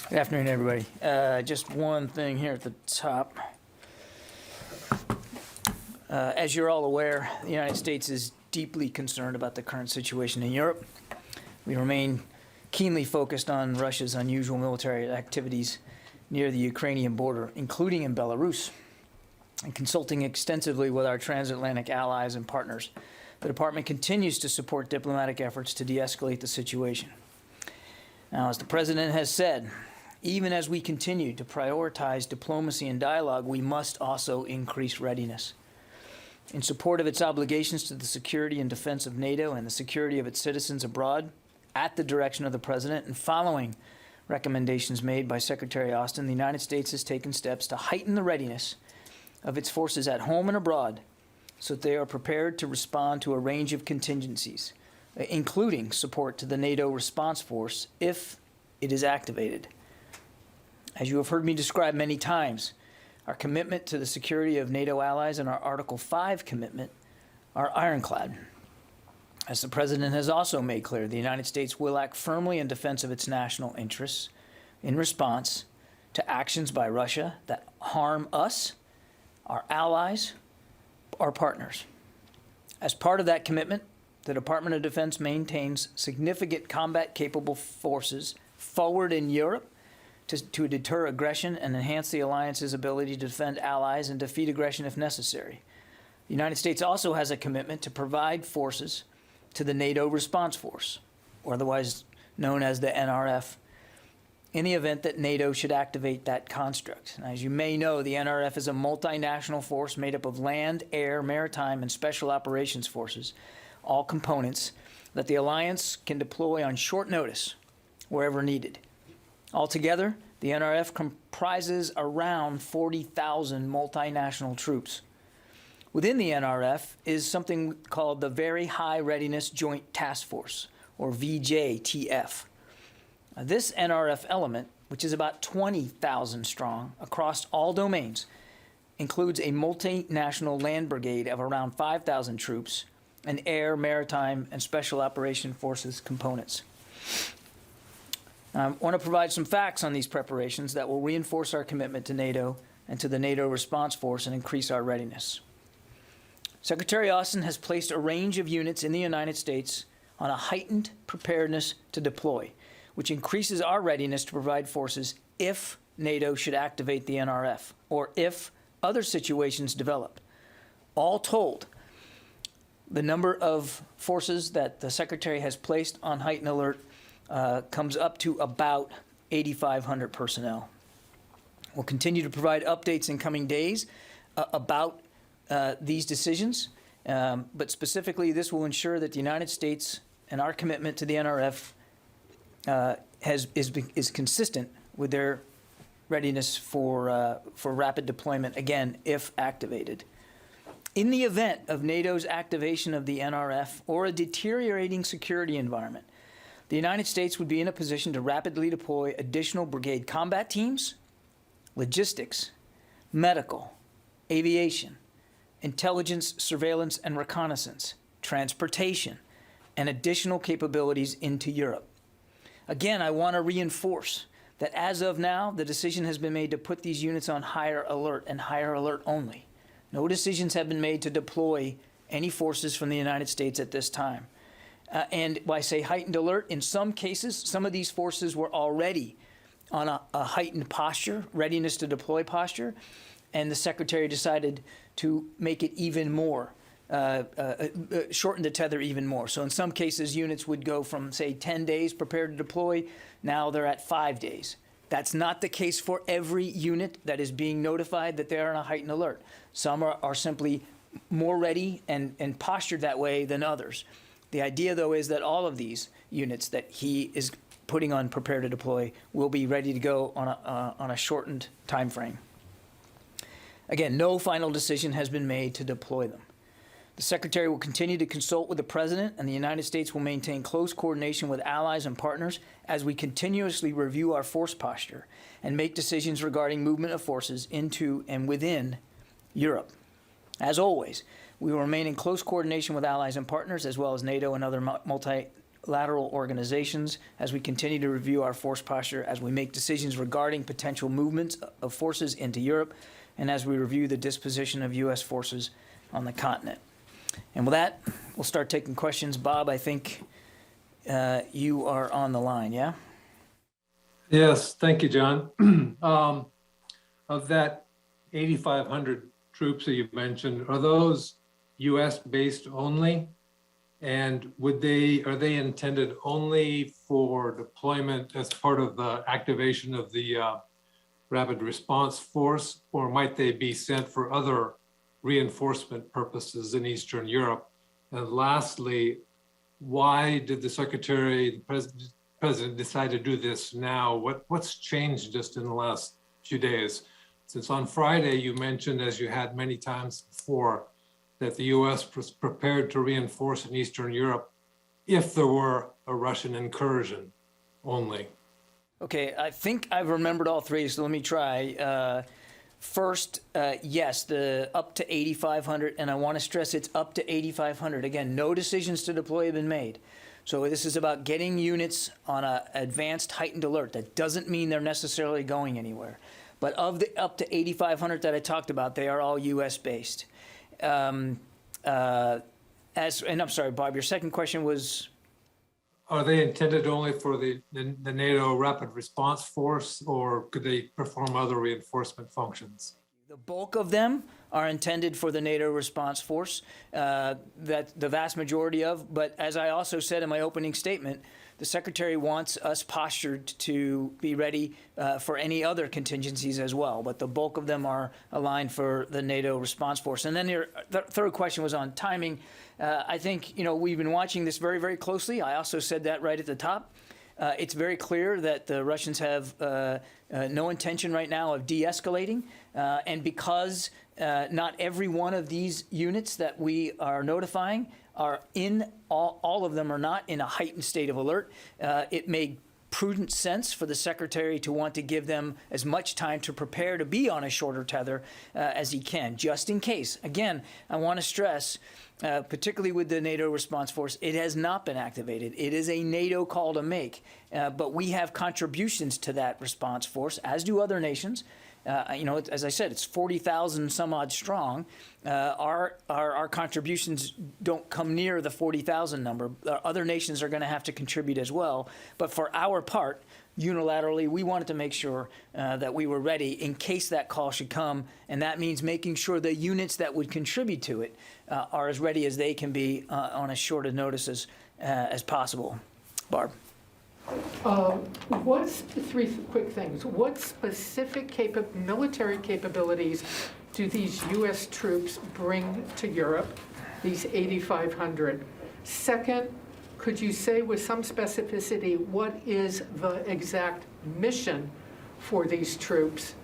Good afternoon, everybody. Just one thing here at the top. As you're all aware, the United States is deeply concerned about the current situation in Europe. We remain keenly focused on Russia's unusual military activities near the Ukrainian border, including in Belarus, and consulting extensively with our transatlantic allies and partners. The Department continues to support diplomatic efforts to de-escalate the situation. Now, as the President has said, even as we continue to prioritize diplomacy and dialogue, we must also increase readiness. In support of its obligations to the security and defense of NATO and the security of its citizens abroad, at the direction of the President and following recommendations made by Secretary Austin, the United States has taken steps to heighten the readiness of its forces at home and abroad so that they are prepared to respond to a range of contingencies, including support to the NATO response force if it is activated. As you have heard me describe many times, our commitment to the security of NATO allies and our Article 5 commitment are ironclad. As the President has also made clear, the United States will act firmly in defense of its national interests in response to actions by Russia that harm us, our allies, our partners. As part of that commitment, the Department of Defense maintains significant combat-capable forces forward in Europe to deter aggression and enhance the alliance's ability to defend allies and defeat aggression if necessary. The United States also has a commitment to provide forces to the NATO response force, or otherwise known as the NRF, in the event that NATO should activate that construct. Now, as you may know, the NRF is a multinational force made up of land, air, maritime, and special operations forces, all components that the alliance can deploy on short notice wherever needed. Altogether, the NRF comprises around 40,000 multinational troops. Within the NRF is something called the Very High Readiness Joint Task Force, or VJTF. This NRF element, which is about 20,000 strong across all domains, includes a multinational land brigade of around 5,000 troops and air, maritime, and special operation forces components. I want to provide some facts on these preparations that will reinforce our commitment to NATO and to the NATO response force and increase our readiness. Secretary Austin has placed a range of units in the United States on a heightened preparedness to deploy, which increases our readiness to provide forces if NATO should activate the NRF or if other situations develop. All told, the number of forces that the Secretary has placed on heightened alert comes up to about 8,500 personnel. We'll continue to provide updates in coming days about these decisions, but specifically this will ensure that the United States and our commitment to the NRF is consistent with their readiness for rapid deployment, again, if activated. In the event of NATO's activation of the NRF or a deteriorating security environment, the United States would be in a position to rapidly deploy additional brigade combat teams, logistics, medical, aviation, intelligence, surveillance, and reconnaissance, transportation, and additional capabilities into Europe. Again, I want to reinforce that as of now, the decision has been made to put these units on higher alert and higher alert only. No decisions have been made to deploy any forces from the United States at this time. And when I say heightened alert, in some cases, some of these forces were already on a heightened posture, readiness to deploy posture, and the Secretary decided to make it even more, shorten the tether even more. So in some cases, units would go from, say, 10 days prepared to deploy. Now they're at 5 days. That's not the case for every unit that is being notified that they're on a heightened alert. Some are simply more ready and postured that way than others. The idea, though, is that all of these units that he is putting on prepare to deploy will be ready to go on a shortened time frame. Again, no final decision has been made to deploy them. The Secretary will continue to consult with the President, and the United States will maintain close coordination with allies and partners as we continuously review our force posture and make decisions regarding movement of forces into and within Europe. As always, we will remain in close coordination with allies and partners, as well as NATO and other multilateral organizations, as we continue to review our force posture, as we make decisions regarding potential movements of forces into Europe, and as we review the disposition of U.S. forces on the continent. And with that, we'll start taking questions. Bob, I think you are on the line, yeah? Yes, thank you, John. Of that 8,500 troops that you mentioned, are those U.S. based only? And are they intended only for deployment as part of the activation of the rapid response force, or might they be sent for other reinforcement purposes in Eastern Europe? And lastly, why did the president decide to do this now? What's changed just in the last few days? Since on Friday, you mentioned, as you had many times before, that the US was prepared to reinforce in Eastern Europe if there were a Russian incursion only. Okay, I think I've remembered all three, so let me try. First, yes, the up to 8,500, and I want to stress it's up to 8,500. Again, no decisions to deploy have been made. So this is about getting units on an advanced heightened alert. That doesn't mean they're necessarily going anywhere. But of the up to 8,500 that I talked about, they are all U.S. based. And I'm sorry, Bob, your second question was? Are they intended only for the NATO rapid response force, or could they perform other reinforcement functions? The bulk of them are intended for the NATO response force, that the vast majority of, but as I also said in my opening statement, the Secretary wants us postured to be ready for any other contingencies as well, but the bulk of them are aligned for the NATO response force. And then the third question was on timing. I think, we've been watching this very, very closely. I also said that right at the top. It's very clear that the Russians have no intention right now of de-escalating, and because not every one of these units that we are notifying are all of them are not in a heightened state of alert, it made prudent sense for the Secretary to want to give them as much time to prepare to be on a shorter tether as he can, just in case. Again, I want to stress, particularly with the NATO response force, it has not been activated. It is a NATO call to make, but we have contributions to that response force, as do other nations. As I said, it's 40,000 some odd strong. Our contributions don't come near the 40,000 number. Other nations are going to have to contribute as well. But for our part, unilaterally, we wanted to make sure that we were ready in case that call should come. And that means making sure the units that would contribute to it are as ready as they can be on as short a notice as possible. Barb. Three quick things. What specific military capabilities do these U.S. troops bring to Europe, these 8,500? Second, could you say with some specificity what is the exact mission for these troops?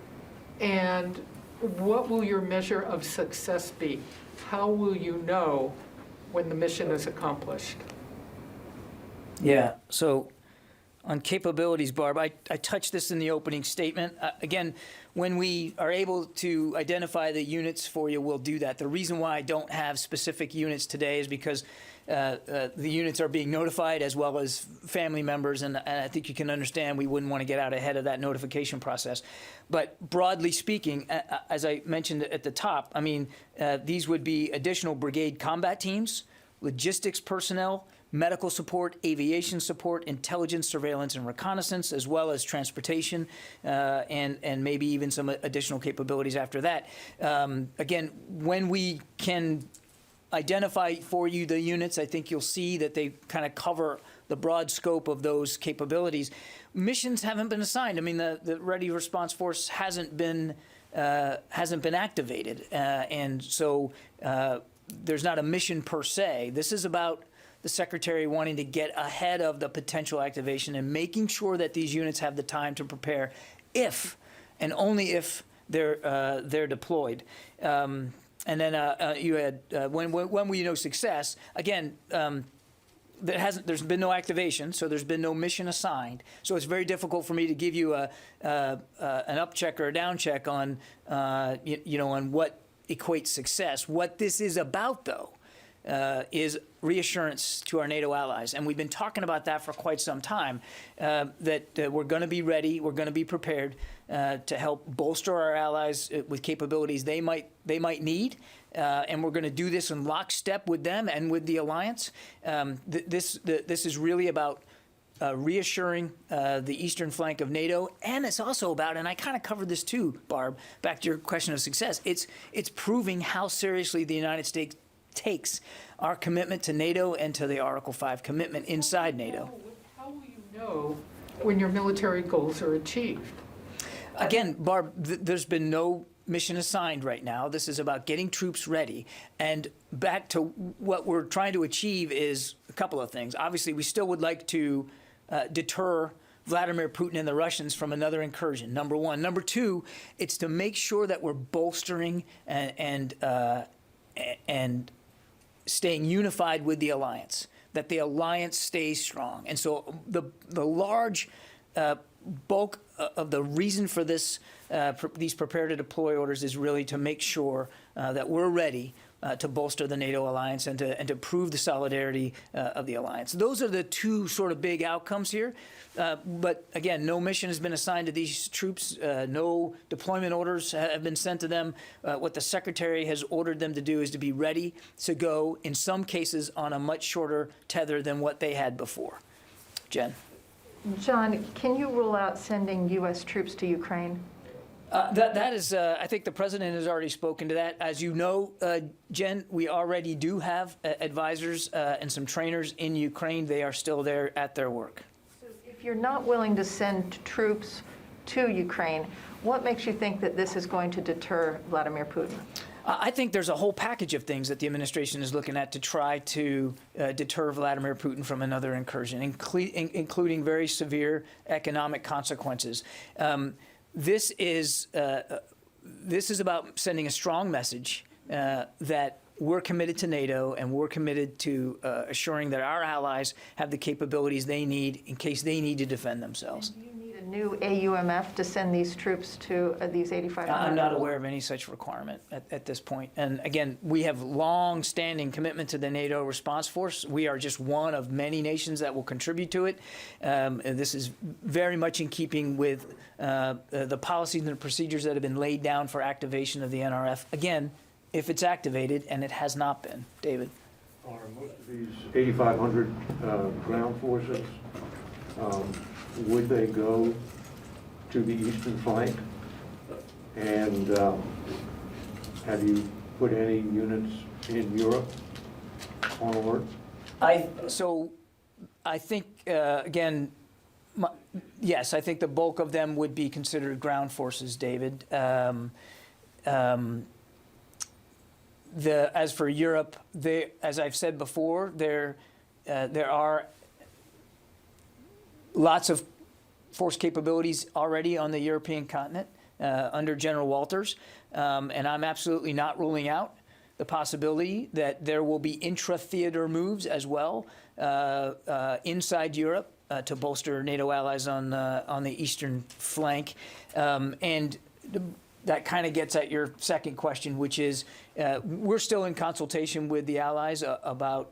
And what will your measure of success be? How will you know when the mission is accomplished? Yeah, so on capabilities, Barb, I touched this in the opening statement. Again, when we are able to identify the units for you, we'll do that. The reason why I don't have specific units today is because the units are being notified as well as family members, and I think you can understand we wouldn't want to get out ahead of that notification process. But broadly speaking, as I mentioned at the top, these would be additional brigade combat teams, logistics personnel, medical support, aviation support, intelligence, surveillance, and reconnaissance, as well as transportation, and maybe even some additional capabilities after that. Again, when we can identify for you the units, I think you'll see that they kind of cover the broad scope of those capabilities. Missions haven't been assigned. The Ready Response Force hasn't been activated, and so there's not a mission per se. This is about the Secretary wanting to get ahead of the potential activation and making sure that these units have the time to prepare if and only if they're deployed. And then you had when we know success, again, there's been no activation, so there's been no mission assigned. So it's very difficult for me to give you an up check or a down check on on what equates success. What this is about, though, is reassurance to our NATO allies. And we've been talking about that for quite some time, that we're going to be ready, we're going to be prepared to help bolster our allies with capabilities they might need. And we're going to do this in lockstep with them and with the alliance. This is really about reassuring the eastern flank of NATO, and it's also about, and I kind of covered this too, Barb, back to your question of success, it's proving how seriously the United States takes our commitment to NATO and to the Article 5 commitment inside NATO. How will you know when your military goals are achieved? Again, Barb, there's been no mission assigned right now. This is about getting troops ready. And back to what we're trying to achieve is a couple of things. Obviously, we still would like to deter Vladimir Putin and the Russians from another incursion, number one. Number two, it's to make sure that we're bolstering and staying unified with the alliance, that the alliance stays strong. And so the large bulk of the reason for this, these prepare to deploy orders is really to make sure that we're ready to bolster the NATO alliance and to prove the solidarity of the alliance. Those are the two sort of big outcomes here. But again, no mission has been assigned to these troops. No deployment orders have been sent to them. What the Secretary has ordered them to do is to be ready to go, in some cases, on a much shorter tether than what they had before. Jen. John, can you rule out sending U.S. troops to Ukraine? That is, I think the president has already spoken to that. As you know, Jen, we already do have advisors and some trainers in Ukraine. They are still there at their work. So if you're not willing to send troops to Ukraine, what makes you think that this is going to deter Vladimir Putin? I think there's a whole package of things that the administration is looking at to try to deter Vladimir Putin from another incursion, including very severe economic consequences. This is about sending a strong message that we're committed to NATO and we're committed to assuring that our allies have the capabilities they need in case they need to defend themselves. And do you need a new AUMF to send these troops to these 8,500? I'm not aware of any such requirement at this point. And again, we have long-standing commitment to the NATO response force. We are just one of many nations that will contribute to it. And this is very much in keeping with the policies and the procedures that have been laid down for activation of the NRF. Again, if it's activated, and it has not been. David. Are most of these 8,500 ground forces, would they go to the eastern flank? And have you put any units in Europe on alert? So I think, again, yes, I think the bulk of them would be considered ground forces, David. As for Europe, as I've said before, there are lots of force capabilities already on the European continent under General Walters, and I'm absolutely not ruling out the possibility that there will be intra-theater moves as well inside Europe to bolster NATO allies on the eastern flank, and that kind of gets at your second question, which is we're still in consultation with the allies about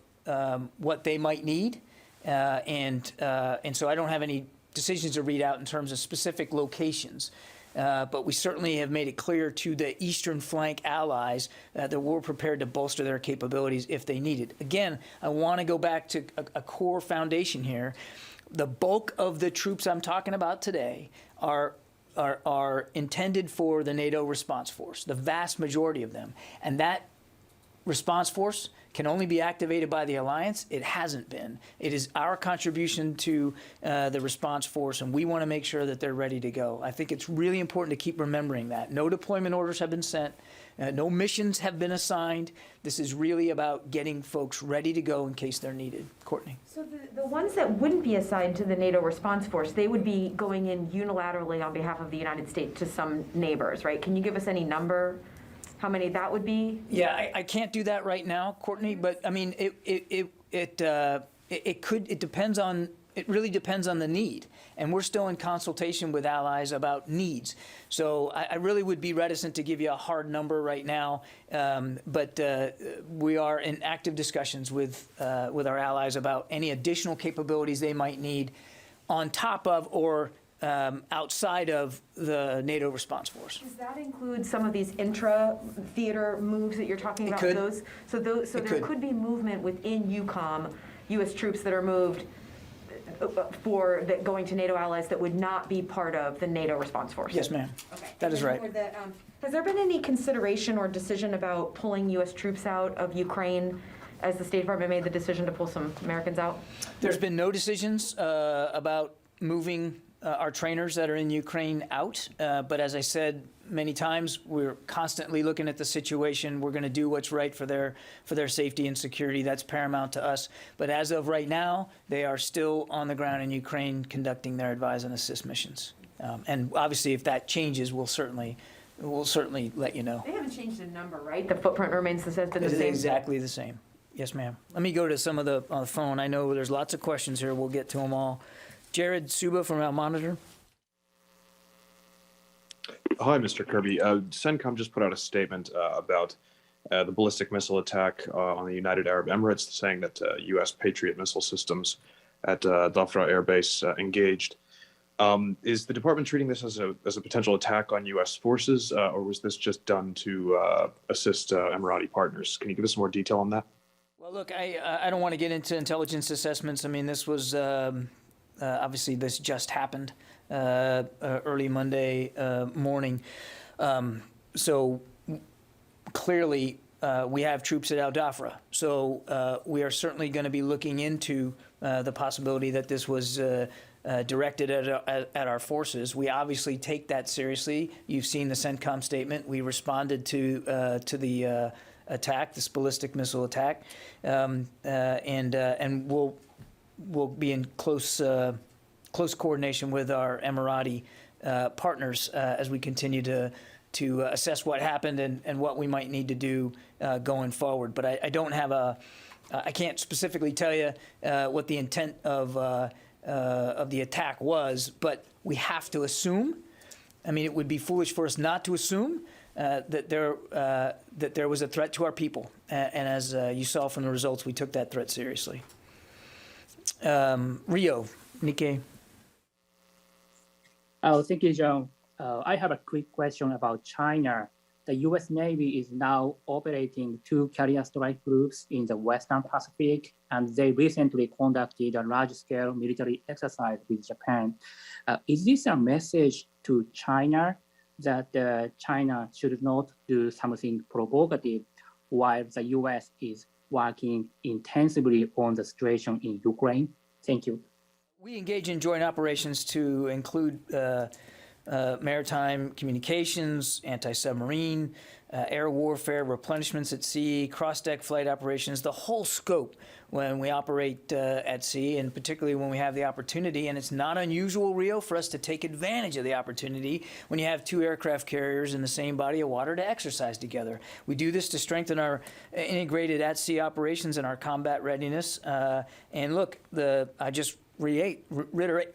what they might need, and so I don't have any decisions to read out in terms of specific locations. But we certainly have made it clear to the eastern flank allies that we're prepared to bolster their capabilities if they need it. Again, I want to go back to a core foundation here. The bulk of the troops I'm talking about today are intended for the NATO response force, the vast majority of them. And that response force can only be activated by the alliance. It hasn't been. It is our contribution to the response force, and we want to make sure that they're ready to go. I think it's really important to keep remembering that. No deployment orders have been sent. No missions have been assigned. This is really about getting folks ready to go in case they're needed. Courtney. So the ones that wouldn't be assigned to the NATO response force, they would be going in unilaterally on behalf of the United States to some neighbors, right? Can you give us any number, how many that would be? Yeah, I can't do that right now, Courtney, but I mean, it depends on it really depends on the need. And we're still in consultation with allies about needs. So I really would be reticent to give you a hard number right now, but we are in active discussions with our allies about any additional capabilities they might need on top of or outside of the NATO response force. Does that include some of these intra-theater moves that you're talking about? could. So there could. could be movement within EUCOM, U.S. troops that are moved going to NATO allies that would not be part of the NATO response force? Yes, ma'am. Okay. That is And then right. for the, has there been any consideration or decision about pulling U.S. troops out of Ukraine as the State Department made the decision to pull some Americans out? There's been no decisions about moving our trainers that are in Ukraine out, but as I said many times, we're constantly looking at the situation. We're going to do what's right for their safety and security. That's paramount to us. But as of right now, they are still on the ground in Ukraine conducting their advise and assist missions. And obviously, if that changes, we'll certainly let you know. They haven't changed the number, right? The footprint remains has been the It is same. exactly the same. Yes, ma'am. Let me go to some of the on the phone. I know there's lots of questions here. We'll get to them all. Jared Suba from Our Monitor. Hi, Mr. Kirby. CENTCOM just put out a statement about the ballistic missile attack on the United Arab Emirates, saying that U.S. Patriot missile systems at Dhafra Air Base engaged. Is the department treating this as a potential attack on U.S. forces, or was this just done to assist Emirati partners? Can you give us some more detail on that? Well, look, I don't want to get into intelligence assessments. I mean, this was obviously this just happened early Monday morning. So clearly we have troops at Al Dhafra. So we are certainly going to be looking into the possibility that this was directed at our forces. We obviously take that seriously. You've seen the CENTCOM statement. We responded to the attack, this ballistic missile attack, and we'll be in close coordination with our Emirati partners as we continue to assess what happened and what we might need to do going forward. But I don't have I can't specifically tell you what the intent of the attack was, but we have to assume. I mean, it would be foolish for us not to assume that there was a threat to our people, and as you saw from the results, we took that threat seriously. Rio, Nikkei. Oh, thank you, John. I have a quick question about China. The U.S. Navy is now operating 2 carrier strike groups in the Western Pacific, and they recently conducted a large-scale military exercise with Japan. Is this a message to China that China should not do something provocative while the U.S. is working intensively on the situation in Ukraine? Thank you. We engage in joint operations to include maritime communications, anti-submarine, air warfare, replenishments at sea, cross-deck flight operations, the whole scope when we operate at sea, and particularly when we have the opportunity. And it's not unusual, Rio, for us to take advantage of the opportunity when you have 2 aircraft carriers in the same body of water to exercise together. We do this to strengthen our integrated at-sea operations and our combat readiness. And look, I just reiterate.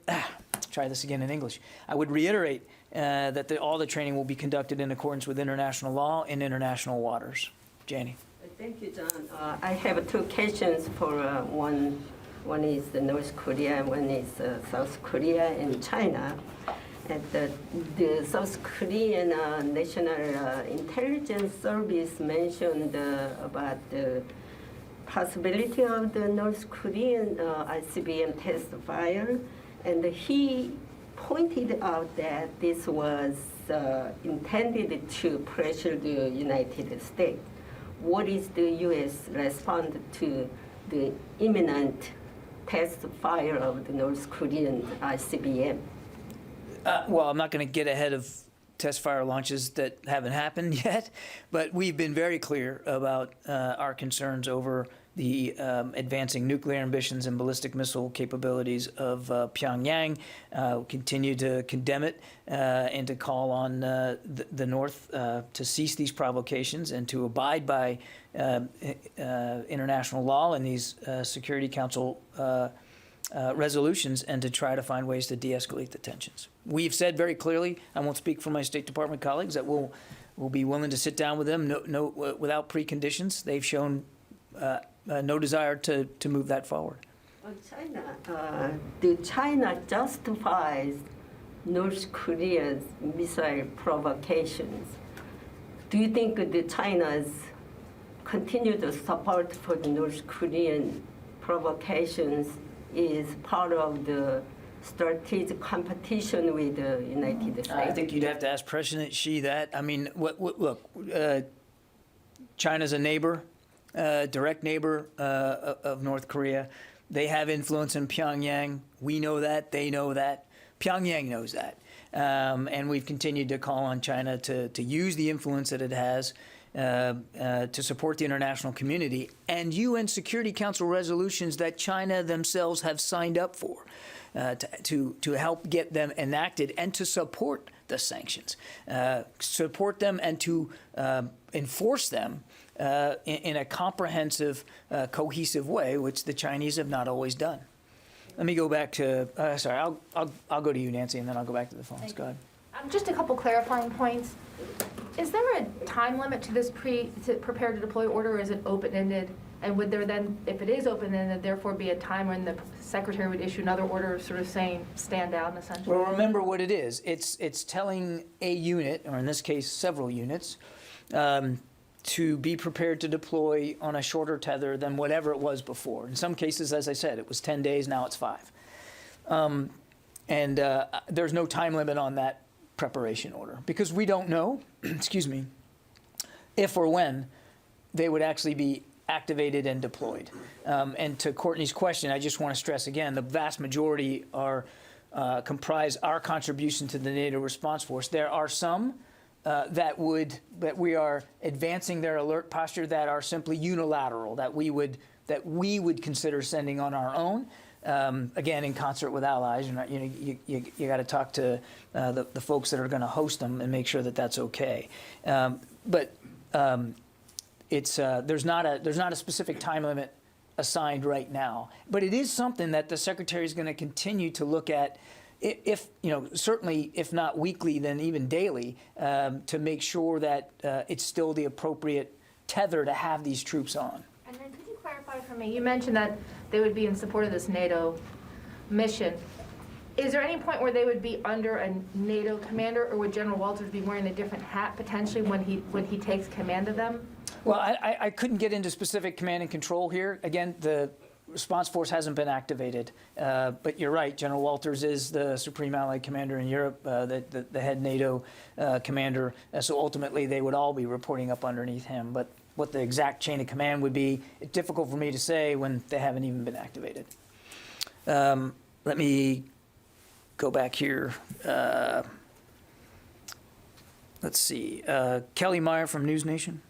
Try this again in English. I would reiterate that all the training will be conducted in accordance with international law in international waters. Janie. Thank you, John. I have 2 questions for one is the North Korea, one is South Korea and China. And the South Korean National Intelligence Service mentioned about the possibility of the North Korean ICBM test fire. And he pointed out that this was intended to pressure the United States. What is the U.S. response to the imminent test fire of the North Korean ICBM? Well, I'm not going to get ahead of test fire launches that haven't happened yet, but we've been very clear about our concerns over the advancing nuclear ambitions and ballistic missile capabilities of Pyongyang. We'll continue to condemn it and to call on the North to cease these provocations and to abide by international law and these Security Council resolutions and to try to find ways to de-escalate the tensions. We've said very clearly, I won't speak for my State Department colleagues, that we'll be willing to sit down with them without preconditions. They've shown no desire to move that forward. China justifies North Korea's missile provocations. Do you think that China's continued support for the North Korean provocations is part of the strategic competition with the United States? I think you'd have to ask President Xi that. I mean, look, China's a neighbor, direct neighbor of North Korea. They have influence in Pyongyang. We know that. They know that. Pyongyang knows that. And we've continued to call on China to use the influence that it has to support the international community and UN Security Council resolutions that China themselves have signed up for, to help get them enacted and to support the sanctions, support them and to enforce them in a comprehensive, cohesive way, which the Chinese have not always done. Let me go back to, sorry, I'll go to you, Nancy, and then I'll go back to the phones. Go ahead. Just a couple clarifying points. Is there a time limit to this prepare to deploy order, or is it open-ended? And would there then, if it is open-ended, therefore be a time when the secretary would issue another order sort of saying, stand down, essentially? Well, remember what it is. It's telling a unit, or in this case, several units, to be prepared to deploy on a shorter tether than whatever it was before. In some cases, as I said, it was 10 days, now it's 5. There's no time limit on that preparation order because we don't know, excuse me, if or when they would actually be activated and deployed. And to Courtney's question, I just want to stress again, the vast majority are comprise our contribution to the NATO response force. There are some that we are advancing their alert posture that are simply unilateral, that we would consider sending on our own. Again, in concert with allies, you got to talk to the folks that are going to host them and make sure that that's okay. There's not a specific time limit assigned right now, but it is something that the Secretary is going to continue to look at. If certainly, if not weekly, then even daily, to make sure that it's still the appropriate tether to have these troops on. And then could you clarify for me, you mentioned that they would be in support of this NATO mission. Is there any point where they would be under a NATO commander, or would General Walters be wearing a different hat potentially when he takes command of them? Well, I couldn't get into specific command and control here. Again, the response force hasn't been activated, but you're right. General Walters is the Supreme Allied Commander in Europe, the head NATO commander. So ultimately, they would all be reporting up underneath him. But what the exact chain of command would be, it's difficult for me to say when they haven't even been activated. Let me go back here. Let's see. Kelly Meyer from News Nation.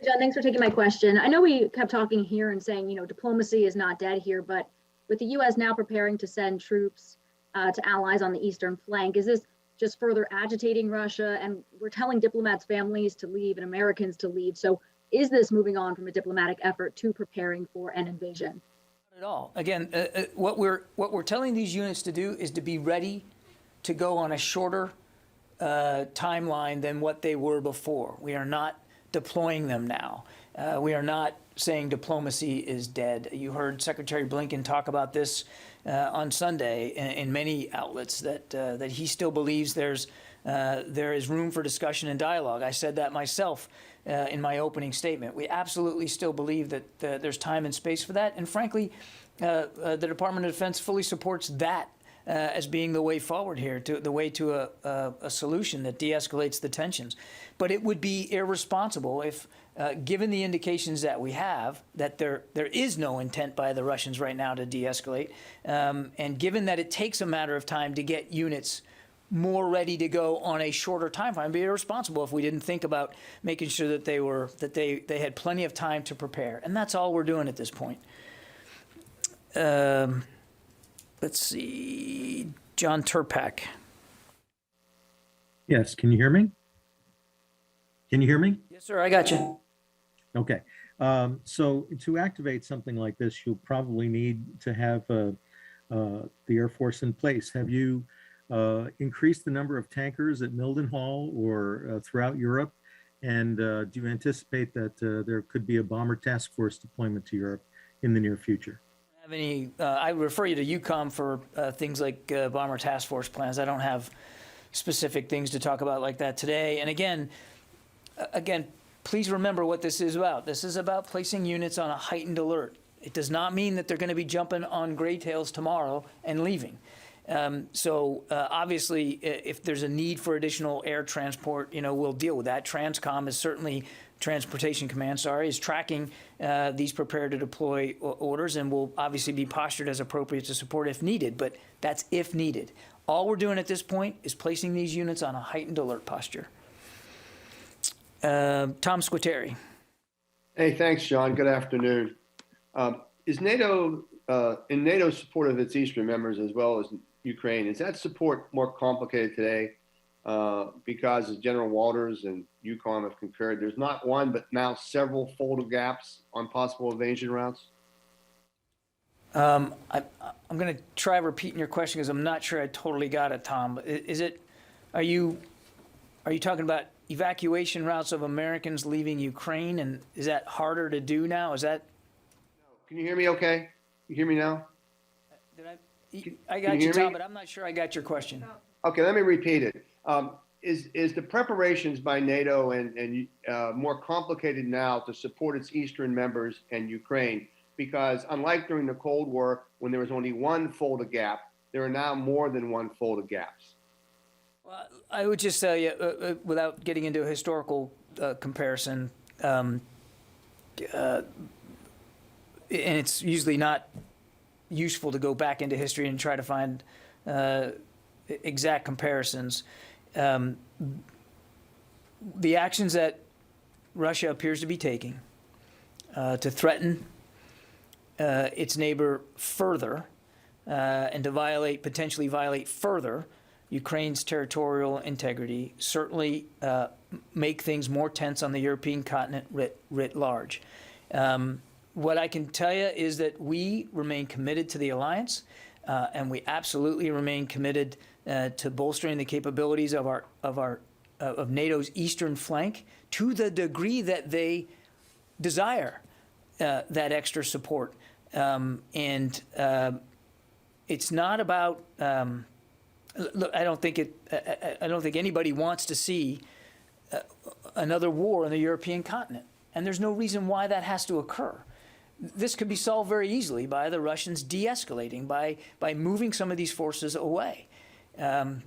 John, thanks for taking my question. I know we kept talking here and saying, diplomacy is not dead here, but with the U.S. now preparing to send troops to allies on the eastern flank, is this just further agitating Russia? And we're telling diplomats' families to leave and Americans to leave. So is this moving on from a diplomatic effort to preparing for an invasion? Not at all. Again, what we're telling these units to do is to be ready to go on a shorter timeline than what they were before. We are not deploying them now. We are not saying diplomacy is dead. You heard Secretary Blinken talk about this on Sunday in many outlets, that he still believes there is room for discussion and dialogue. I said that myself in my opening statement. We absolutely still believe that there's time and space for that. And frankly, the Department of Defense fully supports that as being the way forward here, the way to a solution that de-escalates the tensions. But it would be irresponsible if, given the indications that we have, that there is no intent by the Russians right now to de-escalate, and given that it takes a matter of time to get units more ready to go on a shorter time frame, it'd be irresponsible if we didn't think about making sure that they had plenty of time to prepare. And that's all we're doing at this point. Let's see, John Turpak. Yes, can you hear me? Can you hear me? Yes, sir, I got you. Okay. So to activate something like this, you'll probably need to have the Air Force in place. Have you increased the number of tankers at Mildenhall or throughout Europe? And do you anticipate that there could be a bomber task force deployment to Europe in the near future? Have any? I refer you to EUCOM for things like bomber task force plans. I don't have specific things to talk about like that today. And again, please remember what this is about. This is about placing units on a heightened alert. It does not mean that they're going to be jumping on gray tails tomorrow and leaving. Obviously, if there's a need for additional air transport, we'll deal with that. Transcom is certainly, Transportation Command, is tracking these prepare to deploy orders and will obviously be postured as appropriate to support if needed, but that's if needed. All we're doing at this point is placing these units on a heightened alert posture. Tom Squitieri. Hey, thanks, John. Good afternoon. Is NATO, in NATO's support of its Eastern members as well as Ukraine, is that support more complicated today? Because as General Walters and EUCOM have concurred, there's not one, but now several folded gaps on possible invasion routes? I'm going to try repeating your question because I'm not sure I totally got it, Tom. Are you talking about evacuation routes of Americans leaving Ukraine, and is that harder to do now? Is that? Can you hear me okay? You hear me now? I got you, Tom, but I'm not sure I got your question. Okay, let me repeat it. Is the preparations by NATO and more complicated now to support its Eastern members and Ukraine? Because unlike during the Cold War, when there was only one folded gap, there are now more than one folded gaps. Well, I would just tell you, without getting into a historical comparison, and it's usually not useful to go back into history and try to find exact comparisons. The actions that Russia appears to be taking to threaten its neighbor further and to potentially violate further Ukraine's territorial integrity certainly make things more tense on the European continent writ large. What I can tell you is that we remain committed to the alliance, and we absolutely remain committed to bolstering the capabilities of NATO's eastern flank to the degree that they desire that extra support. It's not about. Look, I don't think anybody wants to see another war on the European continent, and there's no reason why that has to occur. This could be solved very easily by the Russians de-escalating, by moving some of these forces away,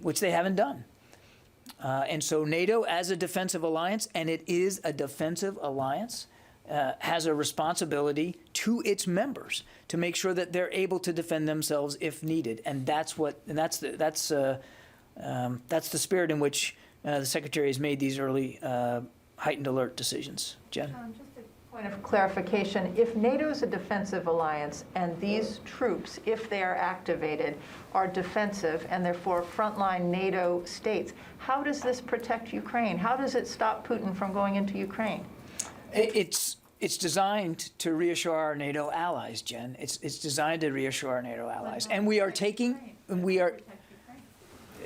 which they haven't done. And so NATO, as a defensive alliance, and it is a defensive alliance, has a responsibility to its members to make sure that they're able to defend themselves if needed, and that's the spirit in which the Secretary has made these early heightened alert decisions. Jen. Just a point of clarification: if NATO is a defensive alliance and these troops, if they are activated, are defensive and therefore frontline NATO states, how does this protect Ukraine? How does it stop Putin from going into Ukraine? It's designed to reassure our NATO allies, Jen. It's designed to reassure our NATO allies, and we are taking.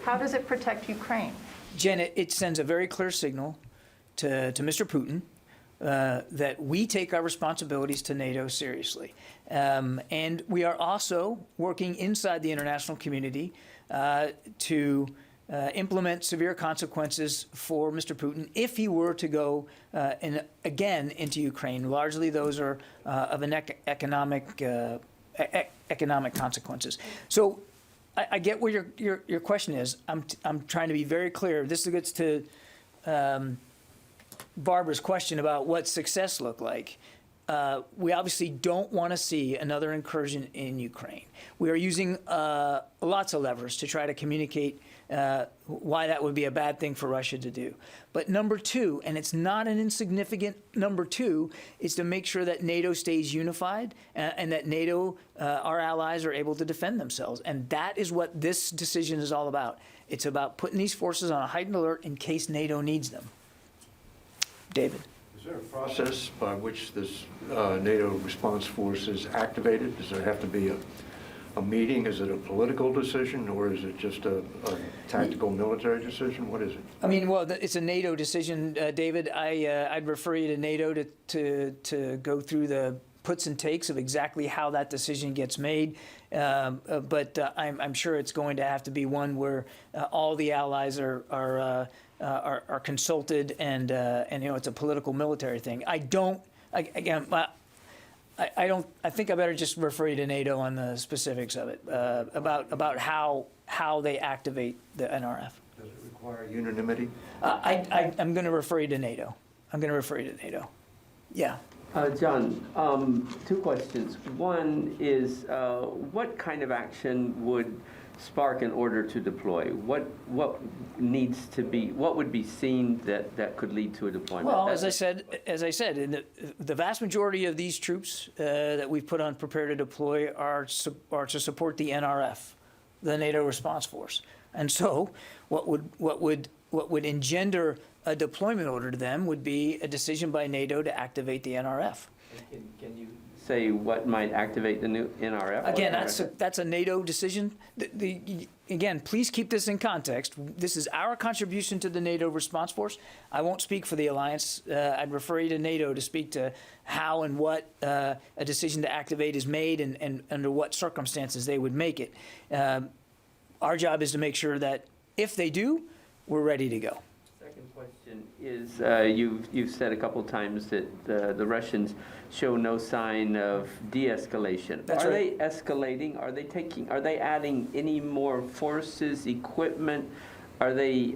How does it protect Ukraine? Jen, it sends a very clear signal to Mr. Putin that we take our responsibilities to NATO seriously, and we are also working inside the international community to implement severe consequences for Mr. Putin if he were to go again into Ukraine. Largely, those are of an economic consequences. So, I get where your question is. I'm trying to be very clear. This gets to Barbara's question about what success looked like. We obviously don't want to see another incursion in Ukraine. We are using lots of levers to try to communicate why that would be a bad thing for Russia to do. But number two, and it's not an insignificant number two, is to make sure that NATO stays unified and that NATO, our allies, are able to defend themselves. And that is what this decision is all about. It's about putting these forces on a heightened alert in case NATO needs them. David. Is there a process by which this NATO response force is activated? Does there have to be a meeting? Is it a political decision, or is it just a tactical military decision? What is it? I mean, well, it's a NATO decision, David. I'd refer you to NATO to go through the puts and takes of exactly how that decision gets made. But I'm sure it's going to have to be one where all the allies are consulted, and it's a political military thing. I think I better just refer you to NATO on the specifics of it, about how they activate the NRF. Does it require unanimity? I'm going to refer you to NATO. Yeah. John, two questions. One is, what kind of action would spark an order to deploy? What would be seen that could lead to a deployment? Well, as I said, in the vast majority of these troops that we've put on prepare to deploy are to support the NRF, the NATO response force. And so, what would engender a deployment order to them would be a decision by NATO to activate the NRF. Can you say what might activate the new NRF? Again, that's a NATO decision. Again, please keep this in context. This is our contribution to the NATO response force. I won't speak for the alliance. I'd refer you to NATO to speak to how and what a decision to activate is made, and under what circumstances they would make it. Our job is to make sure that if they do, we're ready to go. Second question is, you've said a couple times that the Russians show no sign of de-escalation. That's Are right. they escalating? Are they adding any more forces, equipment? Are they,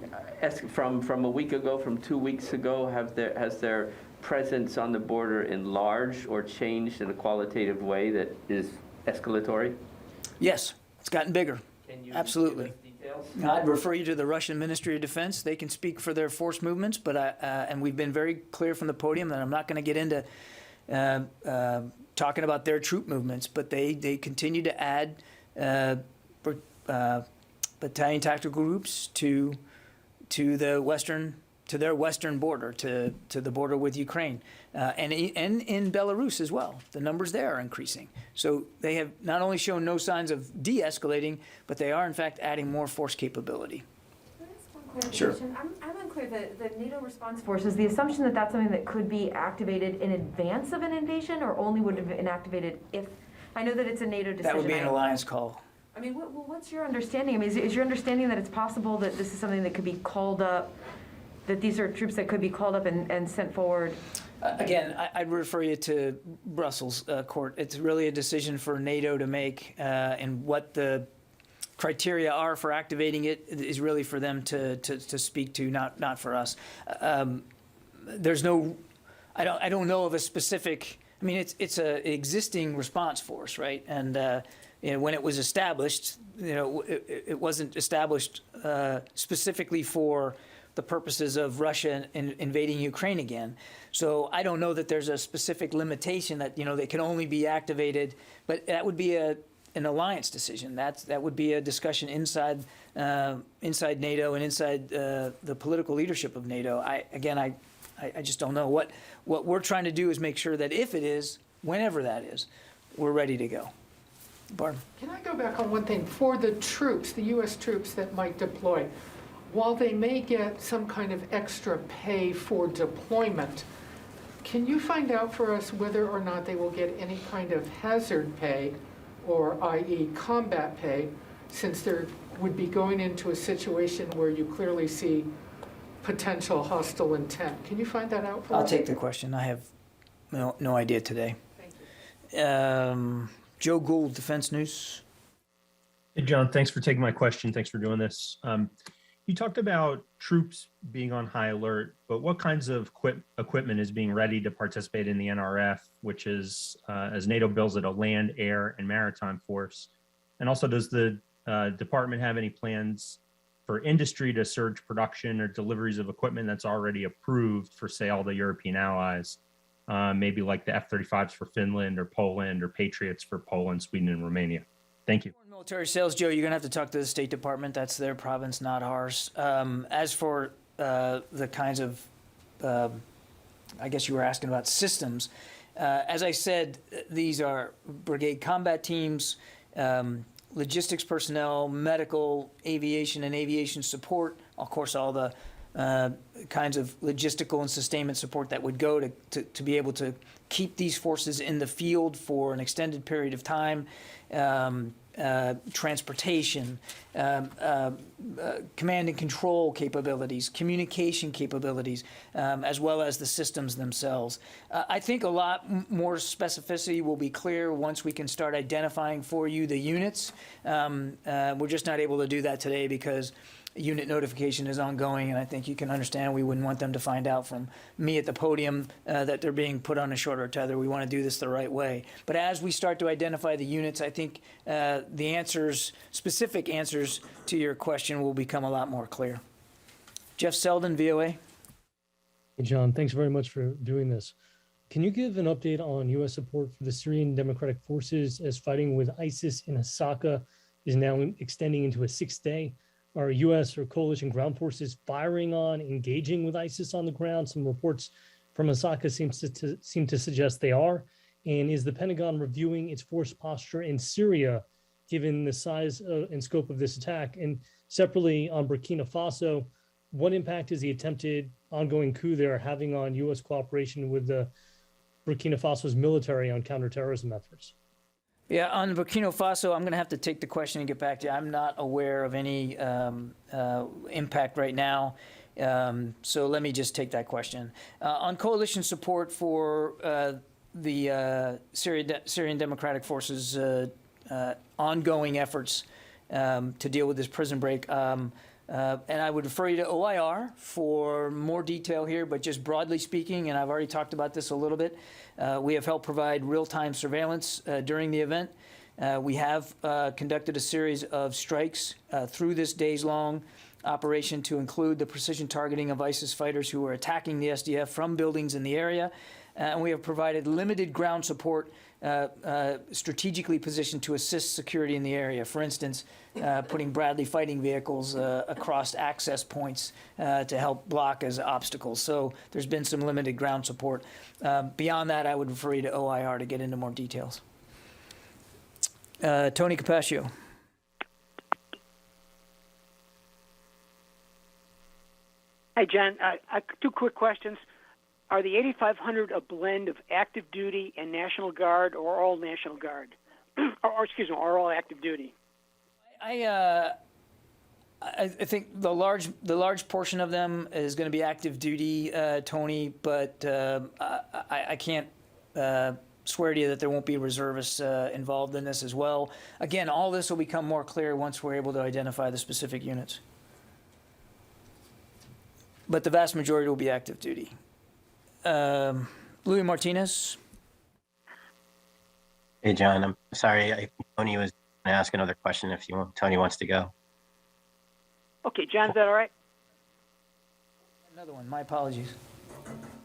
from a week ago, from 2 weeks ago, has their presence on the border enlarged or changed in a qualitative way that is escalatory? Yes, it's gotten bigger. Can you Absolutely. give us details? I'd refer you to the Russian Ministry of Defense. They can speak for their force movements, but and we've been very clear from the podium that I'm not going to get into talking about their troop movements, but they continue to add battalion tactical groups to their western border, to the border with Ukraine, and in Belarus as well. The numbers there are increasing. So they have not only shown no signs of de-escalating, but they are in fact adding more force capability. Can I ask one clarification? I'm unclear. The NATO response force, is the assumption that that's something that could be activated in advance of an invasion, or only would have been activated if? I know that it's a NATO decision. That would be an alliance call. I mean, what's your understanding? I mean, is your understanding that it's possible that this is something that could be called up, that these are troops that could be called up and sent forward? Again, I'd refer you to Brussels court. It's really a decision for NATO to make, and what the criteria are for activating it is really for them to speak to, not for us. There's no, I don't know of a specific. I mean, it's a existing response force, right? And when it was established, it wasn't established specifically for the purposes of Russia invading Ukraine again. So I don't know that there's a specific limitation that they can only be activated, but that would be an alliance decision. That would be a discussion inside NATO and inside the political leadership of NATO. I just don't know. What we're trying to do is make sure that if it is, whenever that is, we're ready to go. Barb. Can I go back on one thing? For the troops, the U.S. troops that might deploy, while they may get some kind of extra pay for deployment, can you find out for us whether or not they will get any kind of hazard pay, or i.e. combat pay, since they would be going into a situation where you clearly see potential hostile intent? Can you find that out for us? I'll take the question. I have no idea today. Thank you. Joe Gould, Defense News. Hey, John, thanks for taking my question. Thanks for doing this. You talked about troops being on high alert, but what kinds of equipment is being ready to participate in the NRF, which is, as NATO bills it, a land, air, and maritime force? And also, does the department have any plans for industry to surge production or deliveries of equipment that's already approved for sale to European allies, maybe like the F-35s for Finland or Poland, or Patriots for Poland, Sweden, and Romania? Thank you. Military sales, Joe, you're going to have to talk to the State Department. That's their province, not ours. As for the kinds of I guess you were asking about systems. As I said, these are brigade combat teams, logistics personnel, medical, aviation, and aviation support. Of course, all the kinds of logistical and sustainment support that would go to be able to keep these forces in the field for an extended period of time. Transportation, command and control capabilities, communication capabilities, as well as the systems themselves. I think a lot more specificity will be clear once we can start identifying for you the units. We're just not able to do that today because unit notification is ongoing, and I think you can understand we wouldn't want them to find out from me at the podium that they're being put on a shorter tether. We want to do this the right way. But as we start to identify the units, I think the answers, specific answers to your question will become a lot more clear. Jeff Selden, VOA. Hey, John, thanks very much for doing this. Can you give an update on U.S. support for the Syrian Democratic Forces as fighting with ISIS in Hasaka is now extending into a 6th day? Are U.S. or coalition ground forces firing on, engaging with ISIS on the ground? Some reports from Hasaka seem to suggest they are. And is the Pentagon reviewing its force posture in Syria, given the size and scope of this attack? And separately, on Burkina Faso, what impact is the attempted ongoing coup there having on U.S. cooperation with the Burkina Faso's military on counterterrorism efforts? Yeah, on Burkina Faso, I'm going to have to take the question and get back to you. I'm not aware of any impact right now, so let me just take that question. On coalition support for the Syrian Democratic Forces' ongoing efforts to deal with this prison break, and I would refer you to OIR for more detail here, but just broadly speaking, and I've already talked about this a little bit, we have helped provide real-time surveillance during the event. We have conducted a series of strikes through this days-long operation to include the precision targeting of ISIS fighters who were attacking the SDF from buildings in the area. And we have provided limited ground support strategically positioned to assist security in the area. For instance, putting Bradley fighting vehicles across access points to help block as obstacles. So there's been some limited ground support. Beyond that, I would refer you to OIR to get into more details. Tony Capaccio. Hi, John. Two quick questions. Are the 8,500 a blend of active duty and National Guard, or all National Guard, or excuse me, or all active duty? I think the large portion of them is going to be active duty, Tony, but I can't swear to you that there won't be reservists involved in this as well. Again, all this will become more clear once we're able to identify the specific units. But the vast majority will be active duty. Louis Martinez. Hey, John, I'm sorry. Tony was going to ask another question if Tony wants to go. Okay, John, is that all right? Another one. My apologies.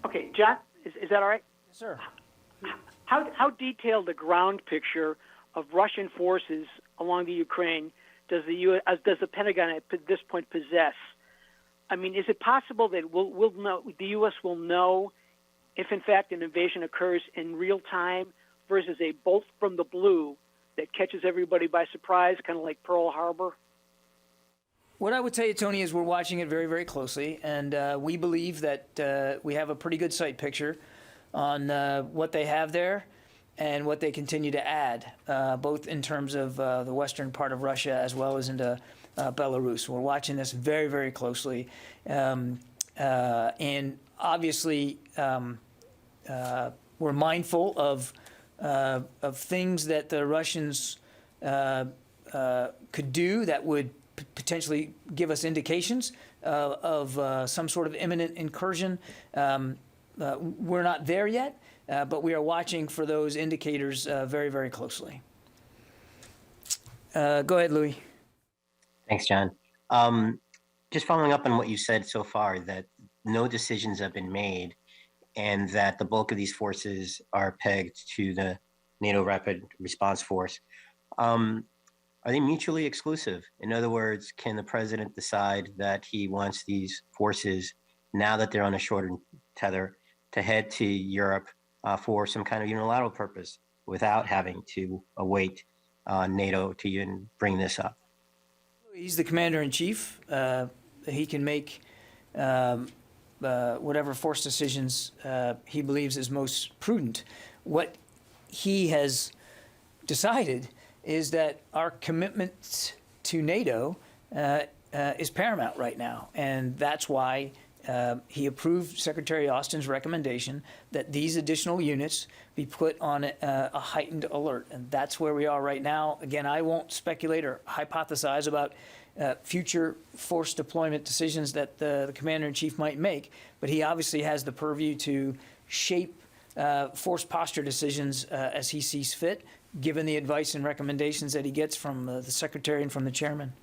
Okay, John, is that all right? Yes, sir. How detailed a ground picture of Russian forces along the Ukraine does the Pentagon at this point possess? I mean, is it possible that we'll know, the U.S. will know if, in fact, an invasion occurs in real time versus a bolt from the blue that catches everybody by surprise, kind of like Pearl Harbor? What I would tell you, Tony, is we're watching it very, very closely, and we believe that we have a pretty good sight picture on what they have there and what they continue to add, both in terms of the western part of Russia as well as into Belarus. We're watching this very, very closely, and obviously we're mindful of things that the Russians could do that would potentially give us indications of some sort of imminent incursion. We're not there yet, but we are watching for those indicators very, very closely. Go ahead, Louis. Thanks, John. Just following up on what you said so far, that no decisions have been made and that the bulk of these forces are pegged to the NATO Rapid Response Force. Are they mutually exclusive? In other words, can the president decide that he wants these forces, now that they're on a shorter tether, to head to Europe for some kind of unilateral purpose without having to await NATO to even bring this up? He's the commander-in-chief. He can make whatever force decisions he believes is most prudent. What he has decided is that our commitment to NATO is paramount right now, and that's why he approved Secretary Austin's recommendation that these additional units be put on a heightened alert, and that's where we are right now. Again, I won't speculate or hypothesize about future force deployment decisions that the commander-in-chief might make, but he obviously has the purview to shape force posture decisions as he sees fit, given the advice and recommendations that he gets from the secretary and from the chairman.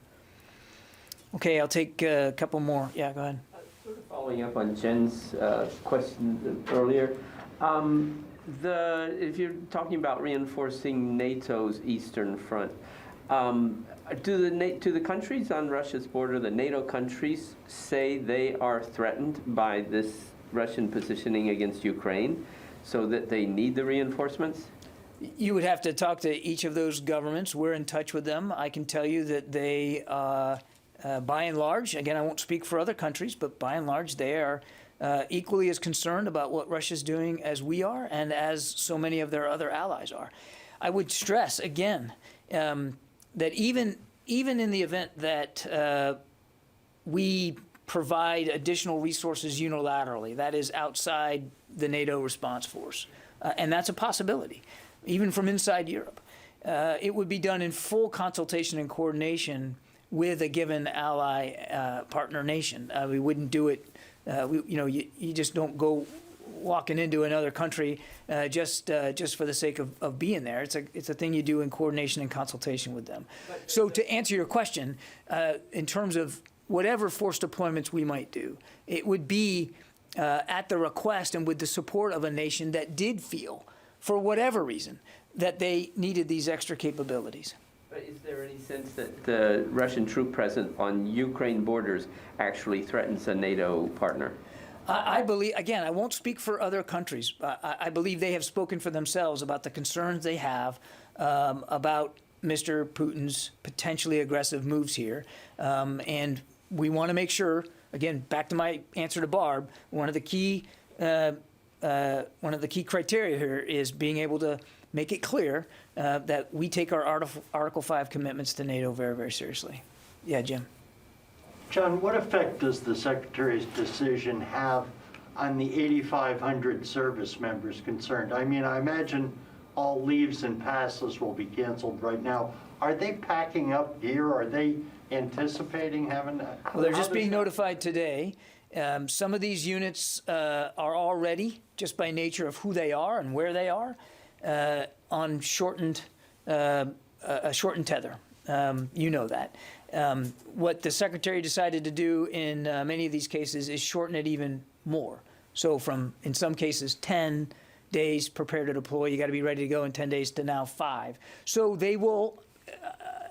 Okay, I'll take a couple more. Yeah, go ahead. Sort of following up on Jen's question earlier, if you're talking about reinforcing NATO's eastern front, do the countries on Russia's border, the NATO countries, say they are threatened by this Russian positioning against Ukraine, so that they need the reinforcements? You would have to talk to each of those governments. We're in touch with them. I can tell you that they, by and large, again, I won't speak for other countries, but by and large, they are equally as concerned about what Russia's doing as we are and as so many of their other allies are. I would stress, again, that even in the event that we provide additional resources unilaterally, that is outside the NATO response force, and that's a possibility, even from inside Europe, it would be done in full consultation and coordination with a given ally partner nation. We wouldn't do it, you just don't go walking into another country just for the sake of being there. It's a thing you do in coordination and consultation with them. So to answer your question, in terms of whatever force deployments we might do, it would be at the request and with the support of a nation that did feel, for whatever reason, that they needed these extra capabilities. But is there any sense that the Russian troop presence on Ukraine borders actually threatens a NATO partner? I believe, again, I won't speak for other countries. I believe they have spoken for themselves about the concerns they have about Mr. Putin's potentially aggressive moves here. And we want to make sure, again, back to my answer to Barb, one of the key criteria here is being able to make it clear that we take our Article 5 commitments to NATO very, very seriously. Yeah, Jim. John, what effect does the Secretary's decision have on the 8,500 service members concerned? I mean, I imagine all leaves and passes will be canceled right now. Are they packing up gear? Are they anticipating having that? Well, they're just being notified today. Some of these units are already, just by nature of who they are and where they are, on a shortened tether. You know that. What the Secretary decided to do in many of these cases is shorten it even more. So from, in some cases, 10 days prepare to deploy, you got to be ready to go in 10 days, to now 5. So they will,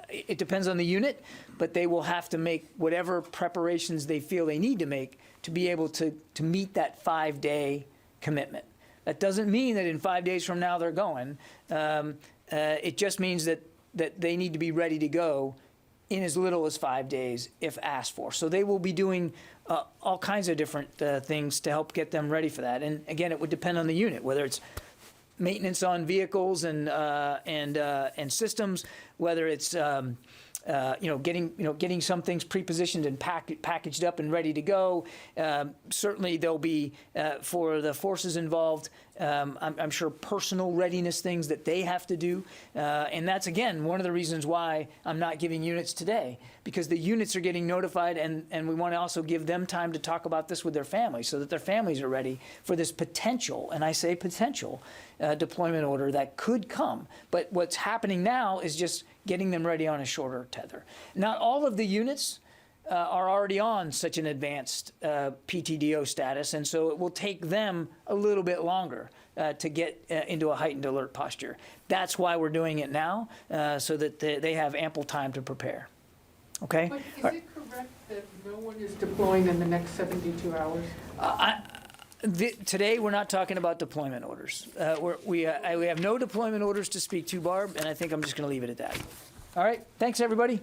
it depends on the unit, but they will have to make whatever preparations they feel they need to make to be able to meet that 5-day commitment. That doesn't mean that in 5 days from now they're going. It just means that they need to be ready to go in as little as 5 days if asked for. So they will be doing all kinds of different things to help get them ready for that. And again, it would depend on the unit, whether it's maintenance on vehicles and systems, whether it's getting some things pre-positioned and packaged up and ready to go. Certainly there'll be, for the forces involved, I'm sure personal readiness things that they have to do. And that's, again, one of the reasons why I'm not giving units today, because the units are getting notified, and we want to also give them time to talk about this with their families so that their families are ready for this potential, and I say potential, deployment order that could come. But what's happening now is just getting them ready on a shorter tether. Not all of the units are already on such an advanced PTDO status, and so it will take them a little bit longer to get into a heightened alert posture. That's why we're doing it now, so that they have ample time to prepare. Okay? But is it correct that no one is deploying in the next 72 hours? Today, we're not talking about deployment orders. We have no deployment orders to speak to, Barb, and I think I'm just going to leave it at that. All right, thanks, everybody.